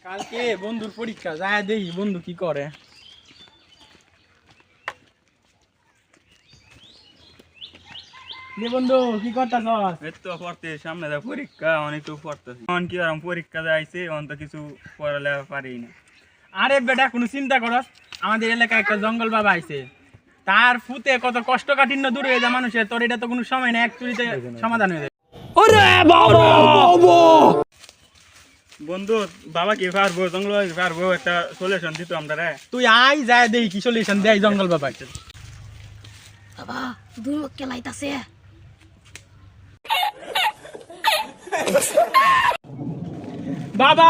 কালকে বন্ধুর পরীক্ষা, যায় দেখি বন্ধু কি করে। বন্ধু কি করতেছস? এই তো পড়তে সামনে যা পরীক্ষা অনেক তো পড়তেছি। এখন কি আর পরীক্ষা যাইছে অন তো কিছু পড়ালেখা পারি না। আরে বেটা কোনো চিন্তা করস, আমাদের এলাকায় একটা জঙ্গল বাবা আইছে, তার ফুতে কত কষ্ট কাঠিন্য দূর হয়ে যায় মানুষের। তোর এটা তো কোনো সময় না, এক চুরিতে সমাধান হয়ে যায়। বন্ধু বাবা কি পারবো, জঙ্গল পারবো, একটা সলিউশন দিত আমরা রে। তুই আই যায় দেখি কি সলিউশন দেয় জঙ্গল বাবা। বাবা দুই কেলাইতাছে। বাবা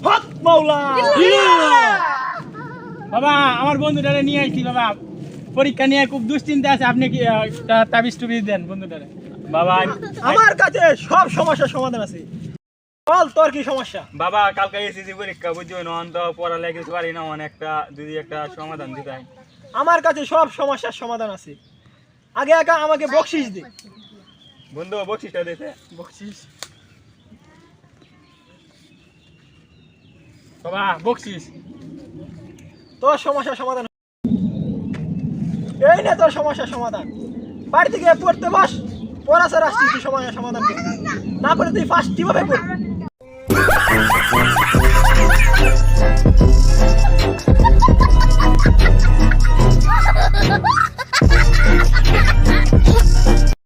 হক মাওলা, বাবা আমার বন্ধুটারে নিয়ে আইছি। বাবা পরীক্ষা নিয়ে খুব দুশ্চিন্তা আছে, আপনি কি তাবিজ টুবিজ দেন বন্ধুটারে। বাবা আমার কাছে সব সমস্যার সমাধান আছে। বল তোর কি সমস্যা? বাবা কালকে এসেছি পরীক্ষা, বুঝছো না, অন তো পড়ালেখা কিছু পারি না, অনেকটা যদি একটা সমাধান দিতাই। আমার কাছে সব সমস্যার সমাধান আছে। আগে একা আমাকে বকশিশ দে। বন্ধু বকশিসটা দিতে। বকশিস বাবা, বকশিস। তোর সমস্যার সমাধান এই না, তোর সমস্যার সমাধান। বাড়ি থেকে পড়তে বস, পড়া ছাড়া আসছিস তুই সমস্যার সমাধান করবি না, করে তুই ফার্স্ট কিভাবে করবি?